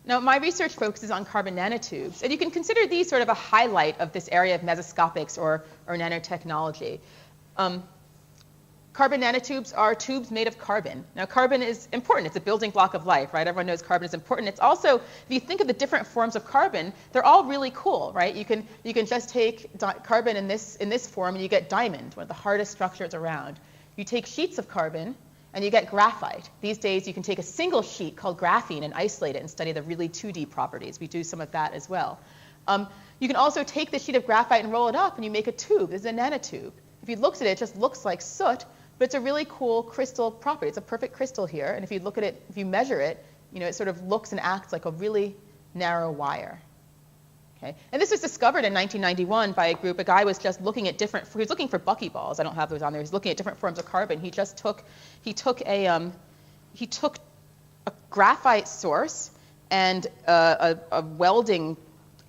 Now, my research focuses on carbon nanotubes, and you can consider these sort of a highlight of this area of mesoscopics or nanotechnology. Carbon nanotubes are tubes made of carbon. Now, carbon is important. It's a building block of life, right? Everyone knows carbon is important. It's also, if you think of the different forms of carbon, they're all really cool, right? You can just take carbon in this form, and you get diamond, one of the hardest structures around. You take sheets of carbon, and you get graphite. These days, you can take a single sheet called graphene and isolate it and study the really 2D properties. We do some of that as well. You can also take the sheet of graphite and roll it up, and you make a tube. This is a nanotube. If you look at it, it just looks like soot, but it's a really cool crystal property. It's a perfect crystal here, and if you look at it, if you measure it, it sort of looks and acts like a really narrow wire. Okay? And this was discovered in 1991 by a group. A guy was just looking at different, he was looking for buckyballs. I don't have those on there. He was looking at different forms of carbon. He took a graphite source and a welding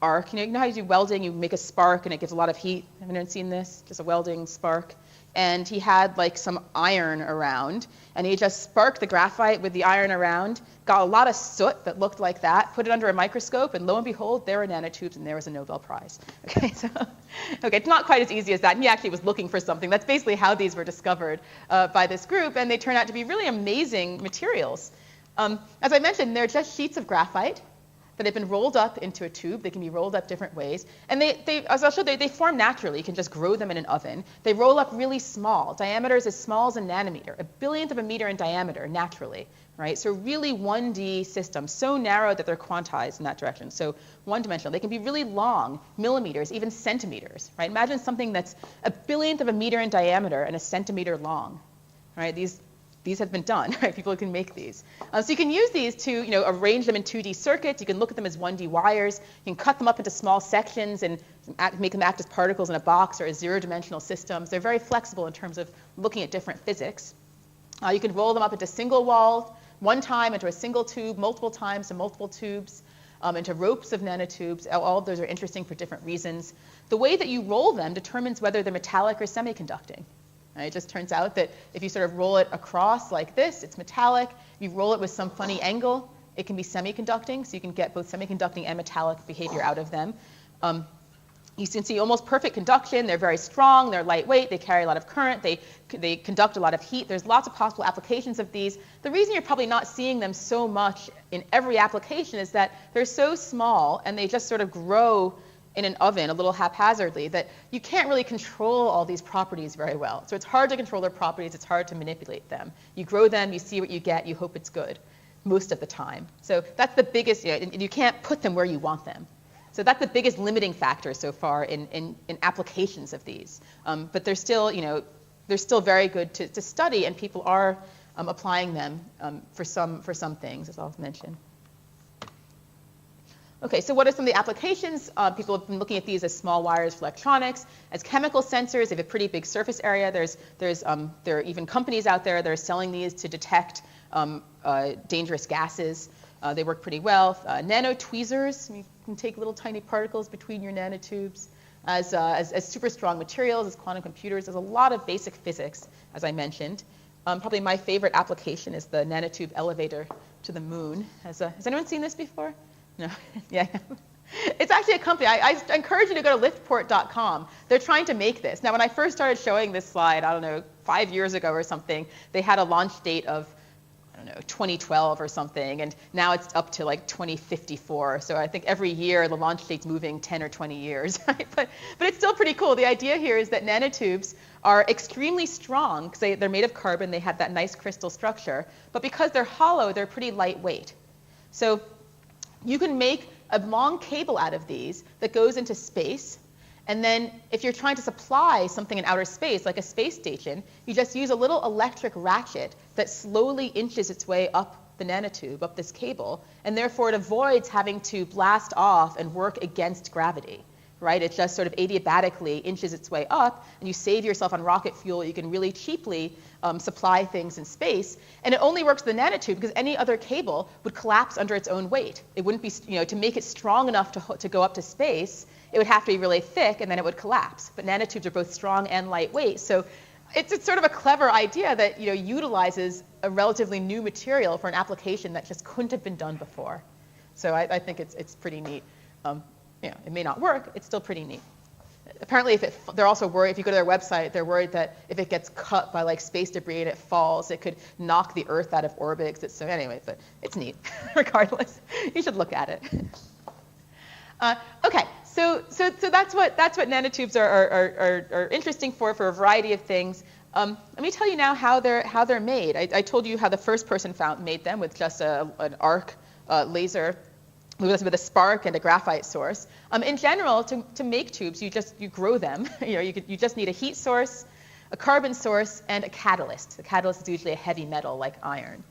arc. You know how you do welding? You make a spark and it gives a lot of heat. Have anyone seen this? Just a welding spark. And he had like some iron around, and he just sparked the graphite with the iron around, got a lot of soot that looked like that, put it under a microscope, and lo and behold, there were nanotubes, and there was a Nobel Prize. Okay, it's not quite as easy as that. And he actually was looking for something. That's basically how these were discovered by this group, and they turn out to be really amazing materials. As I mentioned, they're just sheets of graphite that have been rolled up into a tube. They can be rolled up different ways. And as I'll show, they form naturally. You can just grow them in an oven. They roll up really small, diameters as small as a nanometer, a billionth of a meter in diameter naturally, right? So really 1D systems, so narrow that they're quantized in that direction. So one-dimensional. They can be really long, millimeters, even centimeters, right? Imagine something that's a billionth of a meter in diameter and a centimeter long, right? These have been done, right? People can make these. So you can use these to arrange them in 2D circuits. You can look at them as 1D wires. You can cut them up into small sections and make them act as particles in a box or as zero-dimensional systems. They're very flexible in terms of looking at different physics. You can roll them up into single wall, one time into a single tube, multiple times to multiple tubes, into ropes of nanotubes. All of those are interesting for different reasons. The way that you roll them determines whether they're metallic or semiconducting. It just turns out that if you sort of roll it across like this, it's metallic. If you roll it with some funny angle, it can be semiconducting, so you can get both semiconducting and metallic behavior out of them. You can see almost perfect conduction. They're very strong. They're lightweight. They carry a lot of current. They conduct a lot of heat. There's lots of possible applications of these. The reason you're probably not seeing them so much in every application is that they're so small and they just sort of grow in an oven a little haphazardly that you can't really control all these properties very well. So it's hard to control their properties. It's hard to manipulate them. You grow them, you see what you get, you hope it's good most of the time. So that's the biggest, and you can't put them where you want them. So that's the biggest limiting factor so far in applications of these. But they're still, they're still very good to study, and people are applying them for some things, as I'll mention. Okay, so what are some of the applications? People have been looking at these as small wires for electronics, as chemical sensors. They have a pretty big surface area. There are even companies out there that are selling these to detect dangerous gases. They work pretty well. Nano tweezers, you can take little tiny particles between your nanotubes. As super strong materials, as quantum computers. There's a lot of basic physics, as I mentioned. Probably my favorite application is the nanotube elevator to the moon. Has anyone seen this before? No, yeah. It's actually a company. I encourage you to go to liftport.com. They're trying to make this. Now, when I first started showing this slide, I don't know, 5 years ago or something, they had a launch date of, 2012 or something, and now it's up to like 2054. So I think every year the launch date's moving 10 or 20 years, right? But it's still pretty cool. The idea here is that nanotubes are extremely strong because they're made of carbon. They have that nice crystal structure, but because they're hollow, they're pretty lightweight. So you can make a long cable out of these that goes into space, and then if you're trying to supply something in outer space, like a space station, you just use a little electric ratchet that slowly inches its way up the nanotube, up this cable, and therefore it avoids having to blast off and work against gravity. Right? It just sort of adiabatically inches its way up, and you save yourself on rocket fuel. You can really cheaply supply things in space, and it only works with the nanotube because any other cable would collapse under its own weight. It wouldn't be, to make it strong enough to go up to space, it would have to be really thick, and then it would collapse. But nanotubes are both strong and lightweight, so it's sort of a clever idea that utilizes a relatively new material for an application that just couldn't have been done before. So I think it's pretty neat. It may not work. It's still pretty neat. Apparently, they're also worried, if you go to their website, they're worried that if it gets cut by like space debris and it falls, it could knock the Earth out of orbit. So anyway, but it's neat regardless. You should look at it. Okay, so that's what nanotubes are interesting for a variety of things. Let me tell you now how they're made. I told you how the first person made them with just an arc laser with a spark and a graphite source. In general, to make tubes, you grow them. You just need a heat source, a carbon source, and a catalyst. The catalyst is usually a heavy metal like iron.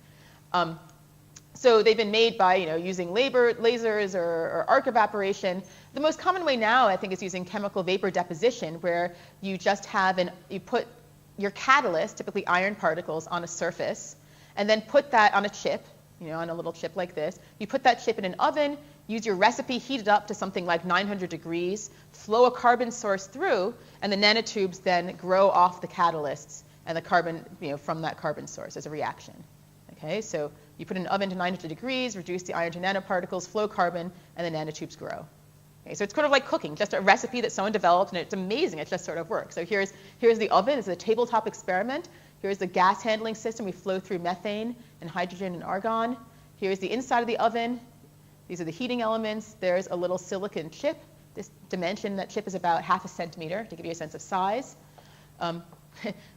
So they've been made by using lasers or arc evaporation. The most common way now, I think, is using chemical vapor deposition, where you just you put your catalyst, typically iron particles, on a surface, and then put that on a chip, on a little chip like this. You put that chip in an oven, use your recipe, heat it up to something like 900 degrees, flow a carbon source through, and the nanotubes then grow off the catalysts and the carbon, from that carbon source as a reaction. Okay, so you put an oven to 900 degrees, reduce the iron to nanoparticles, flow carbon, and the nanotubes grow. Okay, so it's kind of like cooking, just a recipe that someone developed, and it's amazing. It just sort of works. So here's the oven. It's a tabletop experiment. Here's the gas handling system. We flow through methane and hydrogen and argon. Here's the inside of the oven. These are the heating elements. There's a little silicon chip. This dimension, that chip is about 0.5 centimeter to give you a sense of size.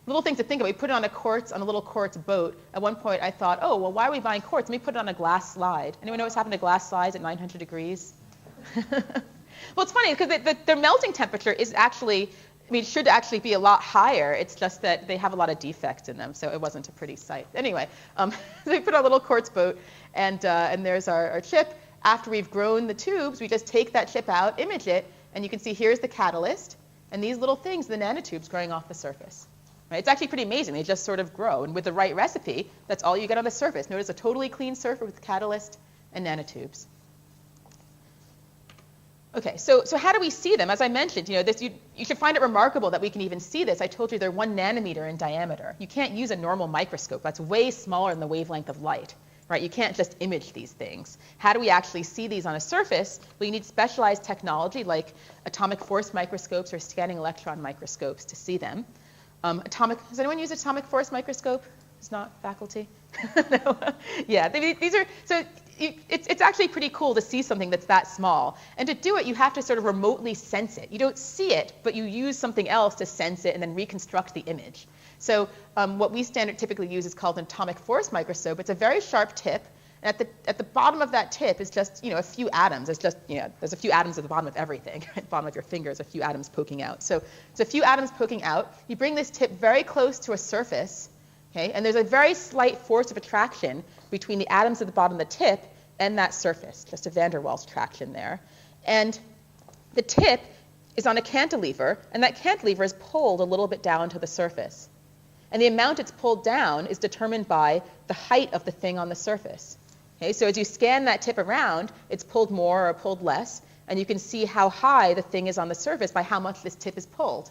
Little things to think of. We put it on a little quartz boat. At one point, I thought, oh, well, why are we buying quartz? Let me put it on a glass slide. Anyone know what's happened to glass slides at 900 degrees? Well, it's funny because their melting temperature is actually, should actually be a lot higher. It's just that they have a lot of defects in them, so it wasn't a pretty sight. Anyway, so we put our little quartz boat, and there's our chip. After we've grown the tubes, we just take that chip out, image it, and you can see here's the catalyst, and these little things, the nanotubes growing off the surface. Right? It's actually pretty amazing. They just sort of grow, and with the right recipe, that's all you get on the surface. Notice a totally clean surface with catalyst and nanotubes. Okay, so how do we see them? As I mentioned, you should find it remarkable that we can even see this. I told you they're 1 nanometer in diameter. You can't use a normal microscope. That's way smaller than the wavelength of light. Right? You can't just image these things. How do we actually see these on a surface? Well, you need specialized technology like atomic force microscopes or scanning electron microscopes to see them. Has anyone used atomic force microscope? It's not faculty? No. Yeah, these are, so it's actually pretty cool to see something that's that small. And to do it, you have to sort of remotely sense it. You don't see it, but you use something else to sense it and then reconstruct the image. So what we typically use is called an atomic force microscope. It's a very sharp tip. And at the bottom of that tip is just a few atoms. It's just there's a few atoms at the bottom of everything. At the bottom of your finger is a few atoms poking out. So it's a few atoms poking out. You bring this tip very close to a surface, okay? And there's a very slight force of attraction between the atoms at the bottom of the tip and that surface, just a van der Waals traction there. And the tip is on a cantilever, and that cantilever is pulled a little bit down to the surface. And the amount it's pulled down is determined by the height of the thing on the surface. Okay, so as you scan that tip around, it's pulled more or pulled less, and you can see how high the thing is on the surface by how much this tip is pulled.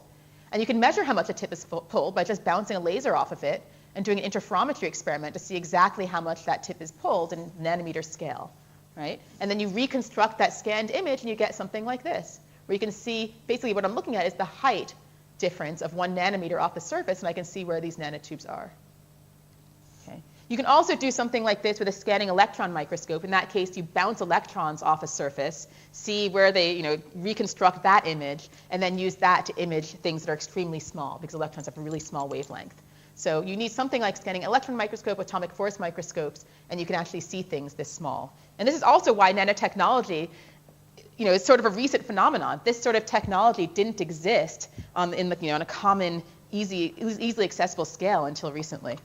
And you can measure how much a tip is pulled by just bouncing a laser off of it and doing an interferometry experiment to see exactly how much that tip is pulled in nanometer scale, right? And then you reconstruct that scanned image and you get something like this, where you can see, basically what I'm looking at is the height difference of 1 nanometer off the surface, and I can see where these nanotubes are. Okay. You can also do something like this with a scanning electron microscope. In that case, you bounce electrons off a surface, see where they reconstruct that image, and then use that to image things that are extremely small, because electrons have a really small wavelength. So you need something like scanning electron microscope, atomic force microscopes, and you can actually see things this small. And this is also why nanotechnology is sort of a recent phenomenon. This sort of technology didn't exist on a common, easily accessible scale until recently.